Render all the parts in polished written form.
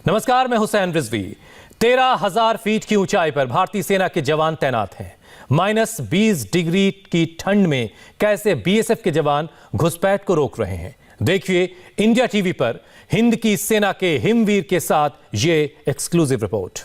नमस्कार, मैं हुसैन रिजवी। 13,000 फीट की ऊंचाई पर भारतीय सेना के जवान तैनात हैं। -20 डिग्री की ठंड में कैसे बीएसएफ के जवान घुसपैठ को रोक रहे हैं, देखिए इंडिया टीवी पर हिंद की सेना के हिमवीर के साथ ये एक्सक्लूसिव रिपोर्ट।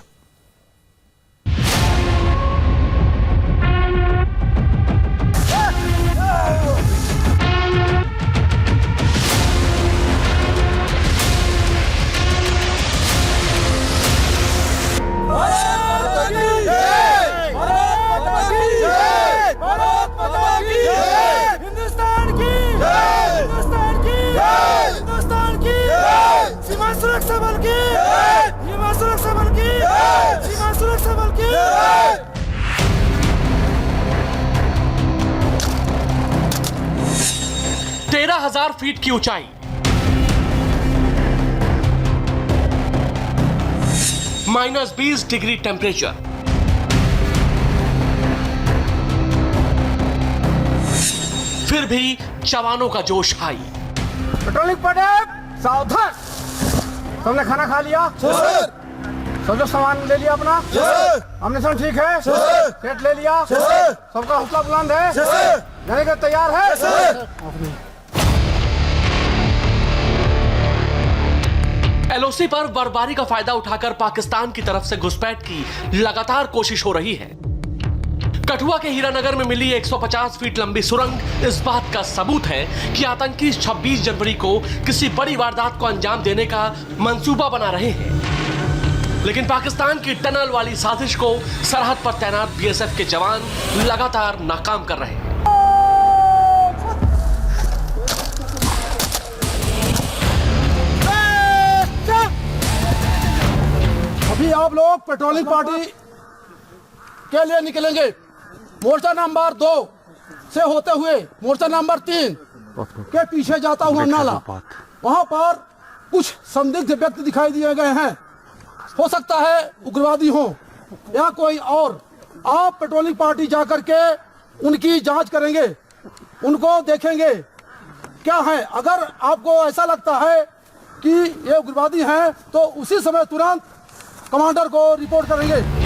सुरक्षा बल की, सीमा सुरक्षा बल की, सीमा सुरक्षा बल की। 13,000 फीट की ऊंचाई, -20 डिग्री टेम्परेचर, फिर भी जवानों का जोश हाई। पेट्रोलिंग पड़े, सावधान। तुमने खाना खा लिया? सब जो सामान ले लिया अपना? अम्निशन ठीक है? सेट ले लिया? सबका हौसला बुलंद है? जाने के तैयार है? एलओसी पर बर्फबारी का फायदा उठाकर पाकिस्तान की तरफ से घुसपैठ की लगातार कोशिश हो रही है। कठुआ के हीरानगर में मिली 150 फीट लंबी सुरंग इस बात का सबूत है कि आतंकी 26 जनवरी को किसी बड़ी वारदात को अंजाम देने का मंसूबा बना रहे हैं। लेकिन पाकिस्तान की टनल वाली साजिश को सरहद पर तैनात बीएसएफ के जवान लगातार नाकाम कर रहे हैं। अभी आप लोग पेट्रोलिंग पार्टी के लिए निकलेंगे। मोर्चा नंबर 2 से होते हुए मोर्चा नंबर 3 के पीछे जाता हुआ नाला, वहां पर कुछ संदिग्ध व्यक्ति दिखाई दिए गए हैं। हो सकता है उग्रवादी हो या कोई और। आप पेट्रोलिंग पार्टी जाकर के उनकी जांच करेंगे, उनको देखेंगे क्या है। अगर आपको ऐसा लगता है कि ये उग्रवादी हैं तो उसी समय तुरंत कमांडर को रिपोर्ट करेंगे।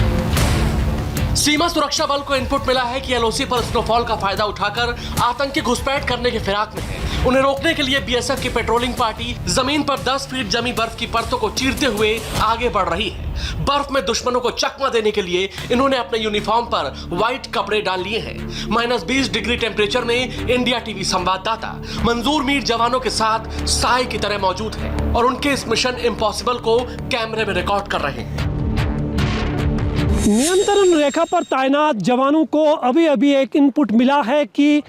सीमा सुरक्षा बल को इनपुट मिला है कि एलओसी पर स्नोफॉल का फायदा उठाकर आतंकी घुसपैठ करने के फिराक में है। उन्हें रोकने के लिए बीएसएफ की पेट्रोलिंग पार्टी जमीन पर 10 फीट जमी बर्फ की परतों को चीरते हुए आगे बढ़ रही है। बर्फ में दुश्मनों को चकमा देने के लिए इन्होंने अपने यूनिफॉर्म पर व्हाइट कपड़े डाल लिए हैं। -20 डिग्री टेम्परेचर में इंडिया टीवी संवाददाता मंजूर मीर जवानों के साथ साए की तरह मौजूद है और उनके इस मिशन इम्पॉसिबल को कैमरे में रिकॉर्ड कर रहे हैं। नियंत्रण रेखा पर तैनात जवानों को अभी अभी एक इनपुट मिला है कि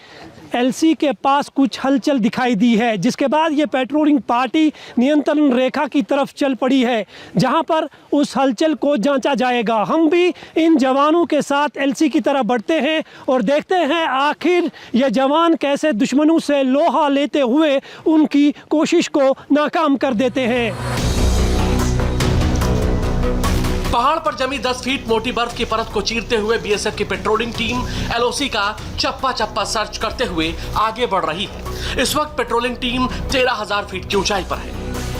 एलसी के पास कुछ हलचल दिखाई दी है, जिसके बाद ये पेट्रोलिंग पार्टी नियंत्रण रेखा की तरफ चल पड़ी है, जहां पर उस हलचल को जांचा जाएगा। हम भी इन जवानों के साथ एलसी की तरफ बढ़ते हैं और देखते हैं आखिर ये जवान कैसे दुश्मनों से लोहा लेते हुए उनकी कोशिश को नाकाम कर देते हैं। पहाड़ पर जमी 10 फीट मोटी बर्फ की परत को चीरते हुए बीएसएफ की पेट्रोलिंग टीम एलओसी का चप्पा चप्पा सर्च करते हुए आगे बढ़ रही है। इस वक्त पेट्रोलिंग टीम 13,000 फीट की ऊंचाई पर है।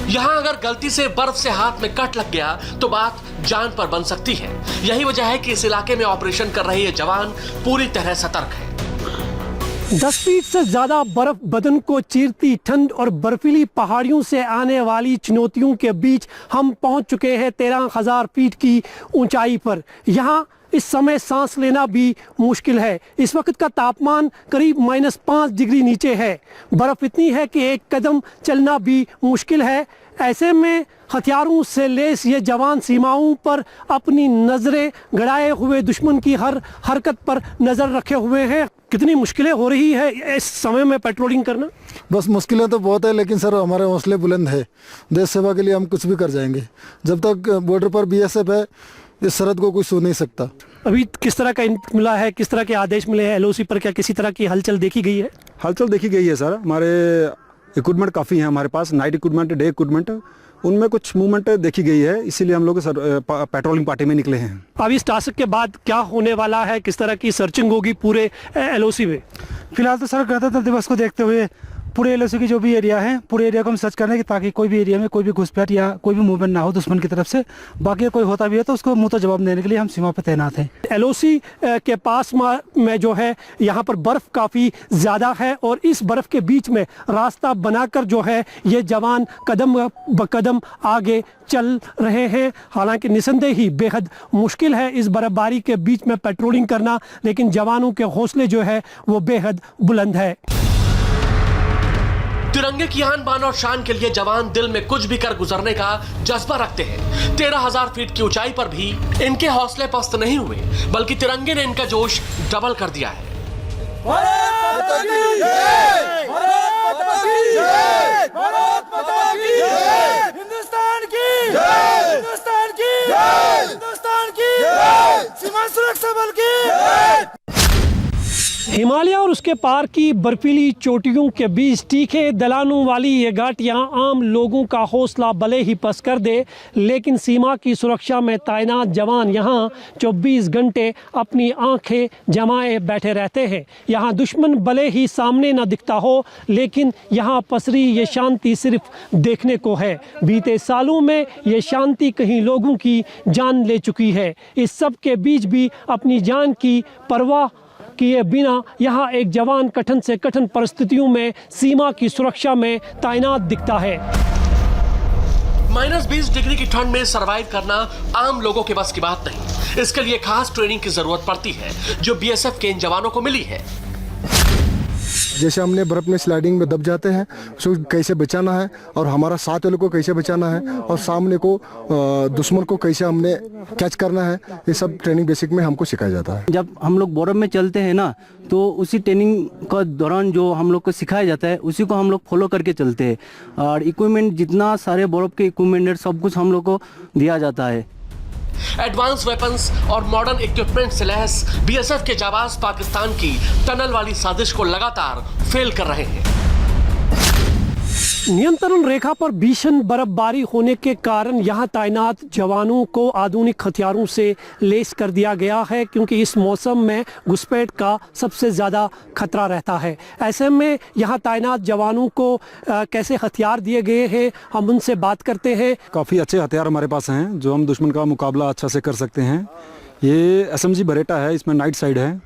यहां अगर गलती से बर्फ से हाथ में कट लग गया तो बात जान पर बन सकती है। यही वजह है कि इस इलाके में ऑपरेशन कर रहे ये जवान पूरी तरह सतर्क है। 10 फीट से ज़्यादा बर्फ बदन को चीरती ठंड और बर्फीली पहाड़ियों से आने वाली चुनौतियों के बीच हम पहुंच चुके हैं 13,000 फीट की ऊंचाई पर। यहाँ इस समय सांस लेना भी मुश्किल है। इस वक्त का तापमान करीब -5 डिग्री नीचे है। बर्फ़ इतनी है कि एक कदम चलना भी मुश्किल है। ऐसे में हथियारों से लेस ये जवान सीमाओं पर अपनी नज़रें गड़ाए हुए दुश्मन की हर हरकत पर नज़र रखे हुए हैं। कितनी मुश्किलें हो रही है इस समय में पेट्रोलिंग करना? बस मुश्किलें तो बहुत है, लेकिन सर हमारे हौसले बुलंद है। देश सेवा के लिए हम कुछ भी कर जाएंगे। जब तक बॉर्डर पर बीएसएफ है, इस सरहद को कोई छू नहीं सकता। अभी किस तरह का इनपुट मिला है, किस तरह के आदेश मिले हैं एलओसी पर? क्या किसी तरह की हलचल देखी गई है? हलचल देखी गई है सर। हमारे इक्विपमेंट काफ़ी हैं हमारे पास, नाइट इक्विपमेंट, डे इक्विपमेंट, उनमें कुछ मूवमेंट देखी गई है, इसीलिए हम लोग पेट्रोलिंग पार्टी में निकले हैं। अब इस टास्क के बाद क्या होने वाला है, किस तरह की सर्चिंग होगी पूरे एलओसी में? फिलहाल तो सर गणतंत्र दिवस को देखते हुए पूरे एलओसी की जो भी एरिया है, पूरे एरिया को हम सर्च करने की, ताकि कोई भी एरिया में कोई भी घुसपैठ या कोई भी मूवमेंट ना हो दुश्मन की तरफ से। बाकी कोई होता भी है तो उसको मुंह तो जवाब देने के लिए हम सीमा पर तैनात हैं। एलओसी के पास में जो है यहाँ पर बर्फ़ काफ़ी ज़्यादा है और इस बर्फ़ के बीच में रास्ता बनाकर जो है ये जवान कदम ब कदम आगे चल रहे हैं। हालांकि निसंदेह ही बेहद मुश्किल है इस बर्फबारी के बीच में पेट्रोलिंग करना, लेकिन जवानों के हौसले जो है वो बेहद बुलंद है। तिरंगे की आन बान और शान के लिए जवान दिल में कुछ भी कर गुजरने का जज्बा रखते हैं। 13,000 फीट की ऊंचाई पर भी इनके हौसले पस्त नहीं हुए, बल्कि तिरंगे ने इनका जोश डबल कर दिया है। हिंदुस्तान की सीमा सुरक्षा बल की। हिमालय और उसके पार की बर्फीली चोटियों के बीच तीखे दलानों वाली ये घाटियाँ आम लोगों का हौसला भले ही पस्त कर दे, लेकिन सीमा की सुरक्षा में तैनात जवान यहाँ 24 घंटे अपनी आंखें जमाए बैठे रहते हैं। यहाँ दुश्मन भले ही सामने न दिखता हो, लेकिन यहाँ पसरी ये शांति सिर्फ देखने को है। बीते सालों में ये शांति कहीं लोगों की जान ले चुकी है। इस सब के बीच भी अपनी जान की परवाह किए बिना यहाँ एक जवान कठिन से कठिन परिस्थितियों में सीमा की सुरक्षा में तैनात दिखता है। -20 डिग्री की ठंड में सरवाइव करना आम लोगों के बस की बात नहीं। इसके लिए खास ट्रेनिंग की जरूरत पड़ती है, जो बीएसएफ के इन जवानों को मिली है। जैसे हमने बर्फ़ में स्लाइडिंग में दब जाते हैं, उसको कैसे बचाना है और हमारा साथ वालों को कैसे बचाना है और सामने को दुश्मन को कैसे हमने कैच करना है, ये सब ट्रेनिंग बेसिक में हमको सिखाया जाता है। जब हम लोग बर्फ़ में चलते हैं ना, तो उसी ट्रेनिंग का दौरान जो हम लोग को सिखाया जाता है उसी को हम लोग फॉलो करके चलते हैं। और इक्विपमेंट जितना सारे बर्फ़ के इक्विपमेंट सब कुछ हम लोग को दिया जाता है। एडवांस वेपन्स और मॉडर्न इक्विपमेंट से लैस बीएसएफ के जाबाज पाकिस्तान की टनल वाली साजिश को लगातार फेल कर रहे हैं। नियंत्रण रेखा पर भीषण बर्फबारी होने के कारण यहाँ तैनात जवानों को आधुनिक हथियारों से लैस कर दिया गया है, क्योंकि इस मौसम में घुसपैठ का सबसे ज़्यादा खतरा रहता है। ऐसे में यहाँ तैनात जवानों को कैसे हथियार दिए गए हैं, हम उनसे बात करते हैं। काफ़ी अच्छे हथियार हमारे पास हैं जो हम दुश्मन का मुकाबला अच्छा से कर सकते हैं। ये SMG बरेटा है, इसमें नाइट साइड है,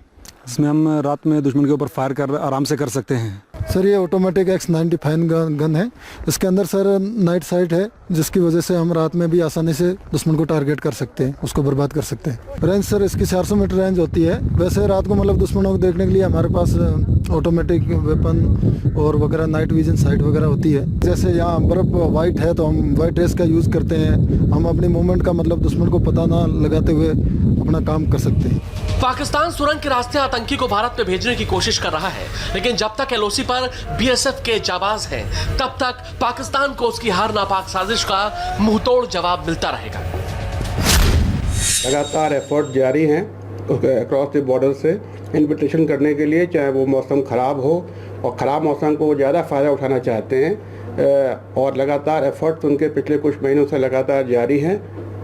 इसमें हम रात में दुश्मन के ऊपर फायर कर आराम से कर सकते हैं। सर ये ऑटोमेटिक X95 गन है, इसके अंदर सर नाइट साइट है, जिसकी वजह से हम रात में भी आसानी से दुश्मन को टारगेट कर सकते हैं, उसको बर्बाद कर सकते हैं। रेंज सर इसकी 400 मीटर रेंज होती है। वैसे रात को मतलब दुश्मनों को देखने के लिए हमारे पास ऑटोमेटिक वेपन और वगैरह नाइट विजन साइट वगैरह होती है। जैसे यहाँ बर्फ़ वाइट है तो हम वाइट रेस का यूज़ करते हैं, हम अपने मूवमेंट का मतलब दुश्मन को पता ना लगाते हुए अपना काम कर सकते हैं। पाकिस्तान सुरंग के रास्ते आतंकी को भारत में भेजने की कोशिश कर रहा है, लेकिन जब तक एलओसी पर बीएसएफ के जाबाज हैं, तब तक पाकिस्तान को उसकी हर नापाक साजिश का मुंहतोड़ जवाब मिलता रहेगा। लगातार एफर्ट जारी हैं अक्रॉस द बॉर्डर से इन्विटेशन करने के लिए, चाहे वो मौसम ख़राब हो, और ख़राब मौसम को ज़्यादा फ़ायदा उठाना चाहते हैं, और लगातार एफर्ट्स उनके पिछले कुछ महीनों से लगातार जारी हैं।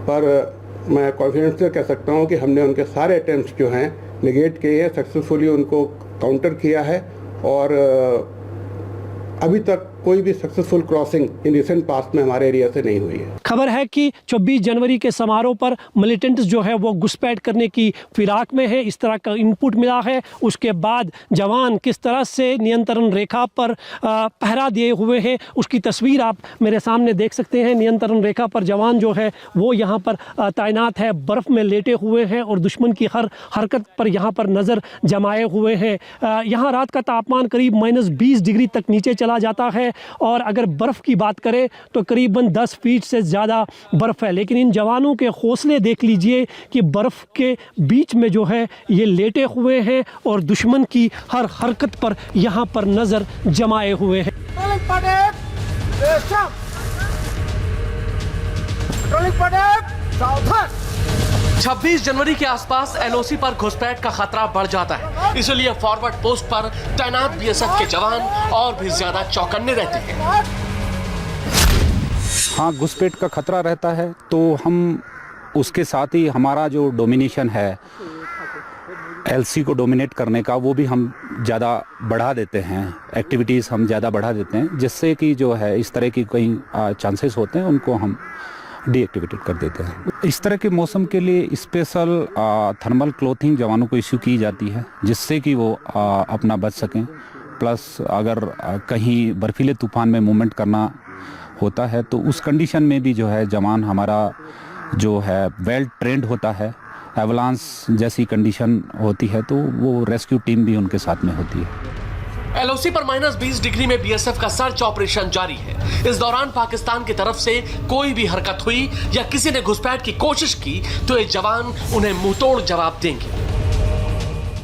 पर मैं कॉन्फिडेंस से कह सकता हूं कि हमने उनके सारे अटेम्प्ट्स जो हैं निगेट किए हैं, सक्सेसफुली उनको काउंटर किया है, और अभी तक कोई भी successful crossing in recent past में हमारे एरिया से नहीं हुई है। खबर है कि 24 जनवरी के समारोह पर मिलिटेंट्स जो है वो घुसपैठ करने की फिराक में है, इस तरह का इनपुट मिला है। उसके बाद जवान किस तरह से नियंत्रण रेखा पर पहरा दिए हुए हैं, उसकी तस्वीर आप मेरे सामने देख सकते हैं। नियंत्रण रेखा पर जवान जो है वो यहाँ पर तैनात है, बर्फ़ में लेटे हुए हैं और दुश्मन की हर हरकत पर यहाँ पर नज़र जमाए हुए हैं। यहाँ रात का तापमान करीब -20 डिग्री तक नीचे चला जाता है, और अगर बर्फ़ की बात करें तो करीबन 10 फीट से ज़्यादा बर्फ़ है। लेकिन इन जवानों के हौसले देख लीजिए कि बर्फ़ के बीच में जो है ये लेटे हुए हैं और दुश्मन की हर हरकत पर यहाँ पर नज़र जमाए हुए हैं। 26 जनवरी के आसपास एलओसी पर घुसपैठ का खतरा बढ़ जाता है, इसलिए फॉरवर्ड पोस्ट पर तैनात बीएसएफ के जवान और भी ज्यादा चौकन्ने रहते हैं। हाँ, घुसपैठ का खतरा रहता है, तो हम उसके साथ ही हमारा जो डोमिनेशन है एलसी को डोमिनेट करने का, वो भी हम ज़्यादा बढ़ा देते हैं, एक्टिविटीज़ हम ज़्यादा बढ़ा देते हैं, जिससे कि जो है इस तरह की कई चांसेस होते हैं उनको हम डीएक्टिवेटेड कर देते हैं। इस तरह के मौसम के लिए स्पेशल थर्मल क्लोथिंग जवानों को इश्यू की जाती है, जिससे कि वो अपना बच सकें। प्लस अगर कहीं बर्फीले तूफान में मूवमेंट करना होता है तो उस कंडीशन में भी जो है जवान हमारा जो है वेल ट्रेंड होता है। एवलांस जैसी कंडीशन होती है तो वो रेस्क्यू टीम भी उनके साथ में होती है। एलओसी पर -20 डिग्री में बीएसएफ का सर्च ऑपरेशन जारी है। इस दौरान पाकिस्तान की तरफ से कोई भी हरकत हुई या किसी ने घुसपैठ की कोशिश की तो ये जवान उन्हें मुंहतोड़ जवाब देंगे।